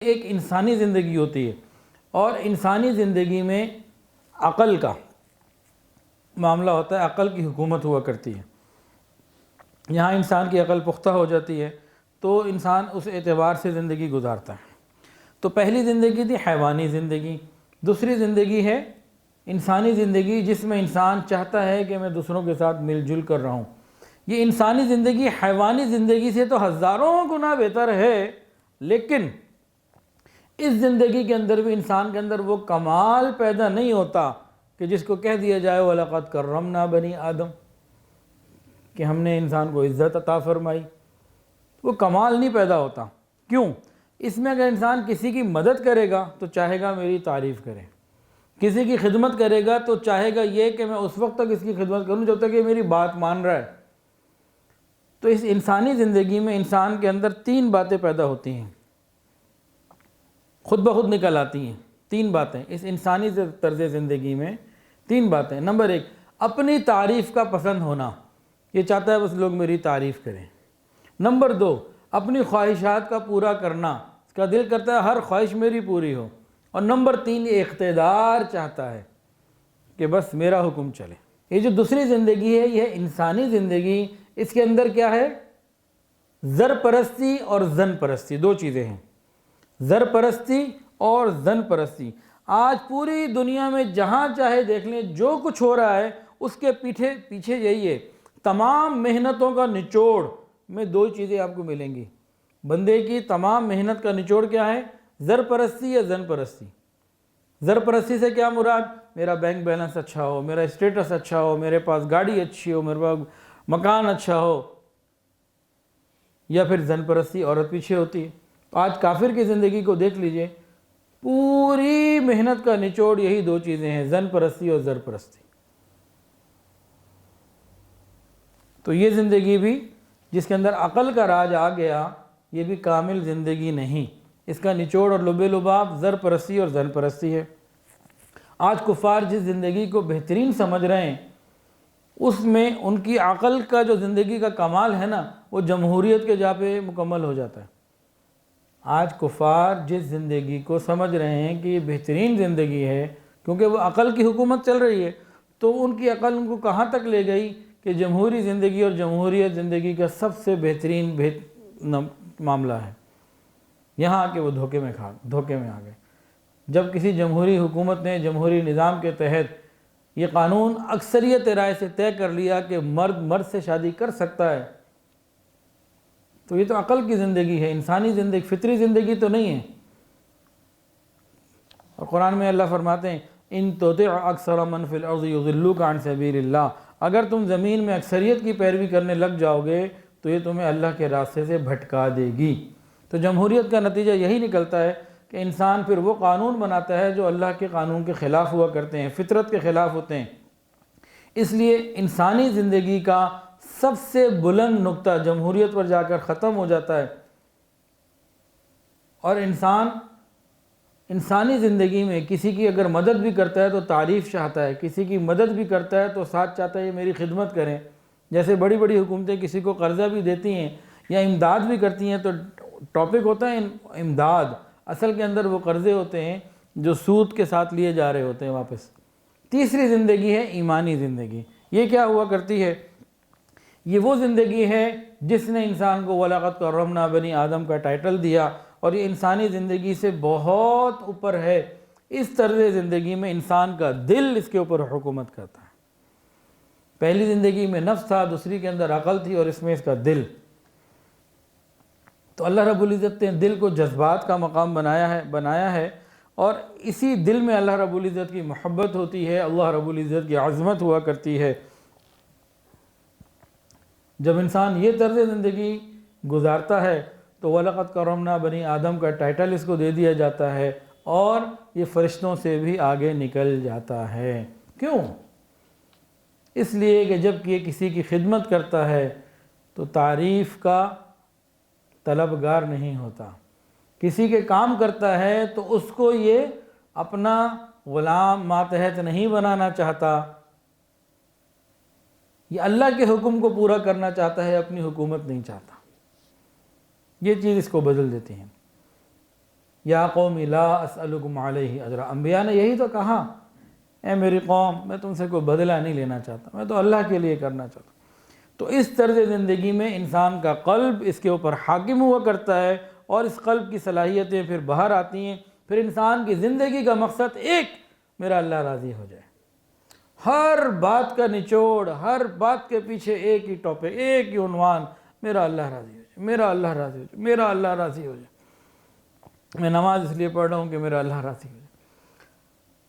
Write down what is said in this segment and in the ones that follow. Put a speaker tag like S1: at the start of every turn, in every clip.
S1: ایک انسانی زندگی ہوتی ہے، اور انسانی زندگی میں عقل کا معاملہ ہوتا ہے، عقل کی حکومت ہوا کرتی ہے۔ یہاں انسان کی عقل پختہ ہو جاتی ہے تو انسان اس اعتبار سے زندگی گزارتا ہے۔ تو پہلی زندگی تھی حیوانی زندگی، دوسری زندگی ہے انسانی زندگی، جس میں انسان چاہتا ہے کہ میں دوسروں کے ساتھ مل جل کر رہوں۔ یہ انسانی زندگی حیوانی زندگی سے تو ہزاروں گنا بہتر ہے، لیکن اس زندگی کے اندر بھی انسان کے اندر وہ کمال پیدا نہیں ہوتا کہ جس کو کہہ دیا جائے وَلَقَدْ كَرَّمْنَا بَنِي آدم، کہ ہم نے انسان کو عزت عطا فرمائی۔ وہ کمال نہیں پیدا ہوتا۔ کیوں؟ اس میں اگر انسان کسی کی مدد کرے گا تو چاہے گا میری تعریف کرے، کسی کی خدمت کرے گا تو چاہے گا یہ کہ میں اس وقت تک اس کی خدمت کروں جب تک کہ میری بات مان رہا ہے۔ تو اس انسانی زندگی میں انسان کے اندر تین باتیں پیدا ہوتی ہیں، خود بخود نکل آتی ہیں۔ تین باتیں اس انسانی طرز زندگی میں، تین باتیں۔ نمبر ایک، اپنی تعریف کا پسند ہونا، یہ چاہتا ہے بس لوگ میری تعریف کریں۔ نمبر دو، اپنی خواہشات کا پورا کرنا، اس کا دل کرتا ہے ہر خواہش میری پوری ہو۔ اور نمبر تین، یہ اقتدار چاہتا ہے کہ بس میرا حکم چلے۔ یہ جو دوسری زندگی ہے یہ انسانی زندگی، اس کے اندر کیا ہے؟ زر پرستی اور زن پرستی، دو چیزیں ہیں، زر پرستی اور زن پرستی۔ آج پوری دنیا میں جہاں چاہے دیکھ لیں، جو کچھ ہو رہا ہے اس کے پیچھے یہی ہے۔ تمام محنتوں کا نچوڑ میں دو چیزیں آپ کو ملیں گی۔ بندے کی تمام محنت کا نچوڑ کیا ہے؟ زر پرستی یا زن پرستی۔ زر پرستی سے کیا مراد؟ میرا بینک بیلنس اچھا ہو، میرا اسٹیٹس اچھا ہو، میرے پاس گاڑی اچھی ہو، میرے پاس مکان اچھا ہو۔ یا پھر زن پرستی، عورت پیچھے ہوتی ہے۔ آج کافر کی زندگی کو دیکھ لیجئے، پوری محنت کا نچوڑ یہی دو چیزیں ہیں، زن پرستی اور زر پرستی۔ تو یہ زندگی بھی جس کے اندر عقل کا راج آ گیا، یہ بھی کامل زندگی نہیں، اس کا نچوڑ اور لب لباب زر پرستی اور زن پرستی ہے۔ آج کفار جس زندگی کو بہترین سمجھ رہے ہیں، اس میں ان کی عقل کا جو زندگی کا کمال ہے نا، وہ جمہوریت کے جا پہ مکمل ہو جاتا ہے۔ آج کفار جس زندگی کو سمجھ رہے ہیں کہ یہ بہترین زندگی ہے، کیونکہ وہ عقل کی حکومت چل رہی ہے، تو ان کی عقل ان کو کہاں تک لے گئی کہ جمہوری زندگی اور جمہوریت زندگی کا سب سے بہترین معاملہ ہے۔ یہاں آ کے وہ دھوکے میں آ گئے۔ جب کسی جمہوری حکومت نے جمہوری نظام کے تحت یہ قانون اکثریت رائے سے طے کر لیا کہ مرد سے شادی کر سکتا ہے، تو یہ تو عقل کی زندگی ہے، انسانی زندگی، فطری زندگی تو نہیں ہے۔ اور قرآن میں اللہ فرماتے ہیں ان تطع اکثر من فی الارض یضلوک عن سبیل اللہ، اگر تم زمین میں اکثریت کی پیروی کرنے لگ جاؤ گے تو یہ تمہیں اللہ کے راستے سے بھٹکا دے گی۔ تو جمہوریت کا نتیجہ یہی نکلتا ہے کہ انسان پھر وہ قانون بناتا ہے جو اللہ کے قانون کے خلاف ہوا کرتے ہیں، فطرت کے خلاف ہوتے ہیں۔ اس لیے انسانی زندگی کا سب سے بلند نقطہ جمہوریت پر جا کر ختم ہو جاتا ہے، اور انسانی زندگی میں کسی کی اگر مدد بھی کرتا ہے تو تعریف چاہتا ہے، کسی کی مدد بھی کرتا ہے تو ساتھ چاہتا ہے یہ میری خدمت کریں۔ جیسے بڑی بڑی حکومتیں کسی کو قرضہ بھی دیتی ہیں یا امداد بھی کرتی ہیں تو ٹاپک ہوتا ہے امداد، اصل کے اندر وہ قرضے ہوتے ہیں جو سود کے ساتھ لیے جا رہے ہوتے ہیں واپس۔ تیسری زندگی ہے ایمانی زندگی۔ یہ کیا ہوا کرتی ہے؟ یہ وہ زندگی ہے جس نے انسان کو وَلَقَدْ كَرَّمْنَا بَنِي آدم کا ٹائٹل دیا، اور یہ انسانی زندگی سے بہت اوپر ہے۔ اس طرز زندگی میں انسان کا دل اس کے اوپر حکومت کرتا ہے۔ پہلی زندگی میں نفس تھا، دوسری کے اندر عقل تھی، اور اس میں اس کا دل۔ تو اللہ رب العزت نے دل کو جذبات کا مقام بنایا ہے، اور اسی دل میں اللہ رب العزت کی محبت ہوتی ہے، اللہ رب العزت کی عظمت ہوا کرتی ہے۔ جب انسان یہ طرز زندگی گزارتا ہے تو وَلَقَدْ كَرَّمْنَا بَنِي آدم کا ٹائٹل اس کو دے دیا جاتا ہے، اور یہ فرشتوں سے بھی آگے نکل جاتا ہے۔ کیوں؟ اس لیے کہ جب یہ کسی کی خدمت کرتا ہے تو تعریف کا طلبگار نہیں ہوتا، کسی کے کام کرتا ہے تو اس کو یہ اپنا غلام ماتحت نہیں بنانا چاہتا، یہ اللہ کے حکم کو پورا کرنا چاہتا ہے، اپنی حکومت نہیں چاہتا۔ یہ چیز اس کو بدل دیتی ہیں۔ یا قوم لا اسألکم علیہ اجرا، انبیاء نے یہی تو کہا، اے میری قوم میں تم سے کوئی بدلہ نہیں لینا چاہتا، میں تو اللہ کے لیے کرنا چاہتا ہوں۔ تو اس طرز زندگی میں انسان کا قلب اس کے اوپر حاکم ہوا کرتا ہے، اور اس قلب کی صلاحیتیں پھر باہر آتی ہیں۔ پھر انسان کی زندگی کا مقصد ایک، میرا اللہ راضی ہو جائے۔ ہر بات کا نچوڑ، ہر بات کے پیچھے ایک ہی ٹاپک، ایک ہی عنوان، میرا اللہ راضی ہو جائے، میرا اللہ راضی ہو جائے، میرا اللہ راضی ہو جائے۔ میں نماز اس لیے پڑھ رہا ہوں کہ میرا اللہ راضی ہو جائے۔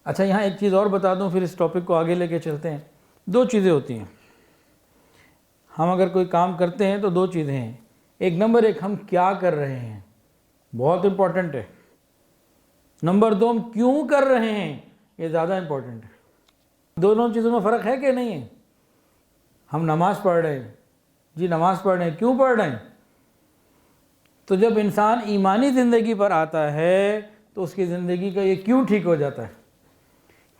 S1: اچھا یہاں ایک چیز اور بتا دوں، پھر اس ٹاپک کو آگے لے کے چلتے ہیں۔ دو چیزیں ہوتی ہیں، ہم اگر کوئی کام کرتے ہیں تو دو چیزیں ہیں۔ ایک نمبر ایک، ہم کیا کر رہے ہیں، بہت امپورٹنٹ ہے۔ نمبر دو، ہم کیوں کر رہے ہیں، یہ زیادہ امپورٹنٹ ہے۔ دونوں چیزوں میں فرق ہے کہ نہیں ہے؟ ہم نماز پڑھ رہے ہیں، جی نماز پڑھ رہے ہیں، کیوں پڑھ رہے ہیں؟ تو جب انسان ایمانی زندگی پر آتا ہے تو اس کی زندگی کا یہ کیوں ٹھیک ہو جاتا ہے۔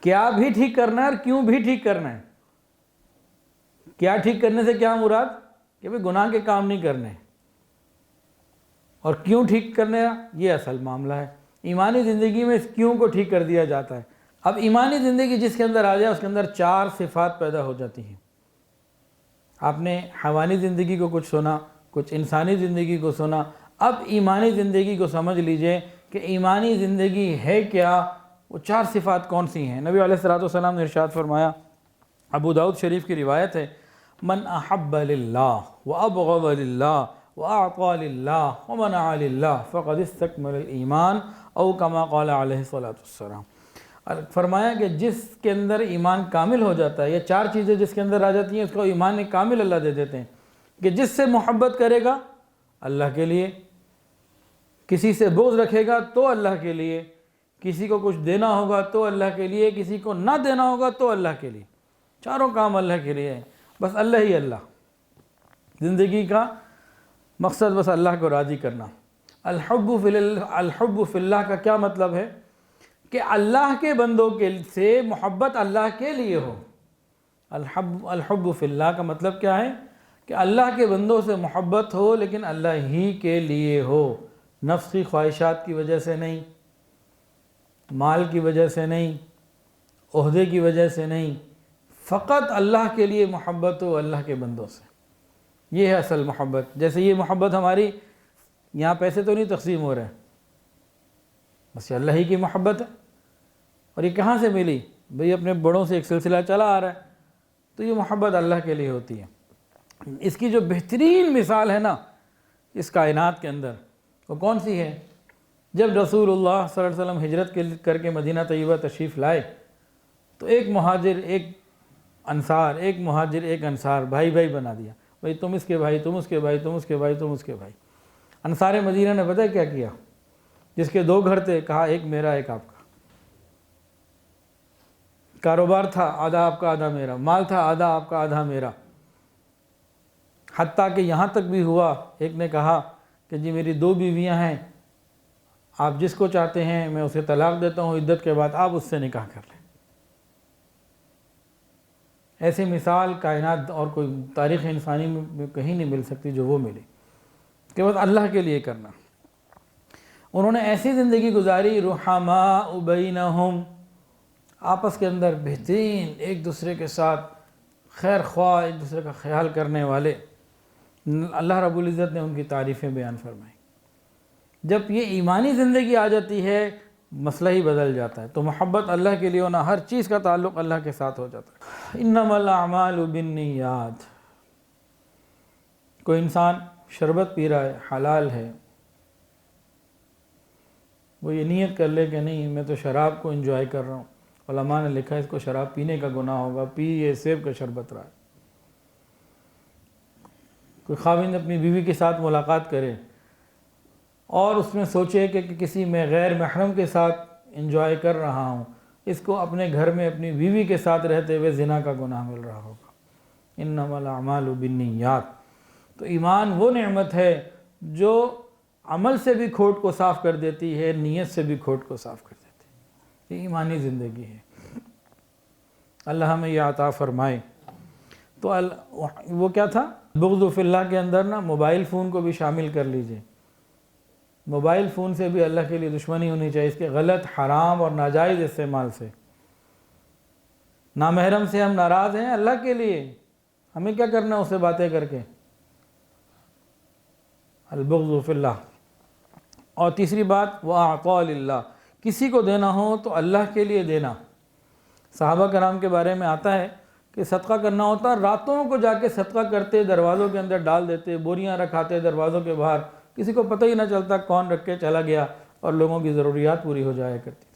S1: کیا بھی ٹھیک کرنا ہے اور کیوں بھی ٹھیک کرنا ہے۔ کیا ٹھیک کرنے سے کیا مراد کہ بھئی گناہ کے کام نہیں کرنے، اور کیوں ٹھیک کرنے یہ اصل معاملہ ہے۔ ایمانی زندگی میں اس کیوں کو ٹھیک کر دیا جاتا ہے۔ اب ایمانی زندگی جس کے اندر آ جائے اس کے اندر چار صفات پیدا ہو جاتی ہیں۔ آپ نے حیوانی زندگی کو کچھ سنا، کچھ انسانی زندگی کو سنا، اب ایمانی زندگی کو سمجھ لیجئے کہ ایمانی زندگی ہے کیا، وہ چار صفات کون سی ہیں۔ نبی علیہ السلام نے ارشاد فرمایا، ابو داؤد شریف کی روایت ہے، من احب للہ وابغض للہ واعطى للہ ومنع للہ فقد استکمل الایمان او کما قال علیہ السلام۔ فرمایا کہ جس کے اندر ایمان کامل ہو جاتا ہے، یہ چار چیزیں جس کے اندر آ جاتی ہیں اس کو ایمان کامل اللہ دے دیتے ہیں، کہ جس سے محبت کرے گا اللہ کے لیے، کسی سے بغض رکھے گا تو اللہ کے لیے، کسی کو کچھ دینا ہوگا تو اللہ کے لیے، کسی کو نہ دینا ہوگا تو اللہ کے لیے، چاروں کام اللہ کے لیے ہیں، بس اللہ ہی اللہ۔ زندگی کا مقصد بس اللہ کو راضی کرنا۔ الحب فی اللہ کا کیا مطلب ہے؟ کہ اللہ کے بندوں کے سے محبت اللہ کے لیے ہو۔ الحب فی اللہ کا مطلب کیا ہے؟ کہ اللہ کے بندوں سے محبت ہو لیکن اللہ ہی کے لیے ہو، نفس کی خواہشات کی وجہ سے نہیں، مال کی وجہ سے نہیں، عہدے کی وجہ سے نہیں، فقط اللہ کے لیے محبت ہو، اللہ کے بندوں سے۔ یہ ہے اصل محبت۔ جیسے یہ محبت ہماری یہاں پیسے تو نہیں تقسیم ہو رہے ہیں، بس یہ اللہ ہی کی محبت ہے۔ اور یہ کہاں سے ملی؟ بھئی اپنے بڑوں سے ایک سلسلہ چلا آ رہا ہے، تو یہ محبت اللہ کے لیے ہوتی ہے۔ اس کی جو بہترین مثال ہے نا اس کائنات کے اندر، وہ کون سی ہے؟ جب رسول اللہ صلی اللہ علیہ وسلم ہجرت کر کے مدینہ طیبہ تشریف لائے تو ایک مہاجر ایک انصار، ایک مہاجر ایک انصار، بھائی بھائی بنا دیا، بھئی تم اس کے بھائی، تم اس کے بھائی، تم اس کے بھائی، تم اس کے بھائی۔ انصار مدینہ نے پتہ کیا کیا؟ جس کے دو گھر تھے کہا ایک میرا ایک آپ کا، کاروبار تھا آدھا آپ کا آدھا میرا، مال تھا آدھا آپ کا آدھا میرا، حتیٰ کہ یہاں تک بھی ہوا ایک نے کہا کہ جی میری دو بیویاں ہیں، آپ جس کو چاہتے ہیں میں اسے طلاق دیتا ہوں، عدت کے بعد آپ اس سے نکاح کر لیں۔ ایسی مثال کائنات اور کوئی تاریخ انسانی میں کہیں نہیں مل سکتی جو وہ ملی، کہ بس اللہ کے لیے کرنا۔ انہوں نے ایسی زندگی گزاری، رحماء بینہم، آپس کے اندر بہترین، ایک دوسرے کے ساتھ خیر خواہ، ایک دوسرے کا خیال کرنے والے۔ اللہ رب العزت نے ان کی تعریفیں بیان فرمائی۔ جب یہ ایمانی زندگی آ جاتی ہے مسئلہ ہی بدل جاتا ہے، تو محبت اللہ کے لیے ہونا، ہر چیز کا تعلق اللہ کے ساتھ ہو جاتا ہے۔ انما الاعمال بالنیات۔ کوئی انسان شربت پی رہا ہے، حلال ہے، وہ یہ نیت کر لے کہ نہیں میں تو شراب کو انجوائے کر رہا ہوں، علماء نے لکھا ہے اس کو شراب پینے کا گناہ ہوگا، یہ سیب کا شربت رہا ہے۔ کوئی خاوند اپنی بیوی کے ساتھ ملاقات کرے اور اس میں سوچے کہ کسی میں غیر محرم کے ساتھ انجوائے کر رہا ہوں، اس کو اپنے گھر میں اپنی بیوی کے ساتھ رہتے ہوئے زنا کا گناہ مل رہا ہوگا۔ انما الاعمال بالنیات۔ تو ایمان وہ نعمت ہے جو عمل سے بھی کھوٹ کو صاف کر دیتی ہے، نیت سے بھی کھوٹ کو صاف کر دیتی ہے۔ یہ ایمانی زندگی ہے، اللہ ہمیں یہ عطا فرمائے۔ تو وہ کیا تھا؟ بغض فی اللہ کے اندر نا موبائل فون کو بھی شامل کر لیجئے۔ موبائل فون سے بھی اللہ کے لیے دشمنی ہونی چاہیے، اس کے غلط، حرام اور ناجائز استعمال سے۔ نامحرم سے ہم ناراض ہیں اللہ کے لیے، ہمیں کیا کرنا ہے اس سے باتیں کر کے؟ البغض فی اللہ۔ اور تیسری بات وَأَعْطَى لِلَّهِ، کسی کو دینا ہو تو اللہ کے لیے دینا۔ صحابہ کرام کے بارے میں آتا ہے کہ صدقہ کرنا ہوتا، راتوں کو جا کے صدقہ کرتے، دروازوں کے اندر ڈال دیتے، بوریاں رکھاتے دروازوں کے باہر، کسی کو پتہ ہی نہ چلتا کون رکھ کے چلا گیا، اور لوگوں کی ضروریات پوری ہو جایا کرتی۔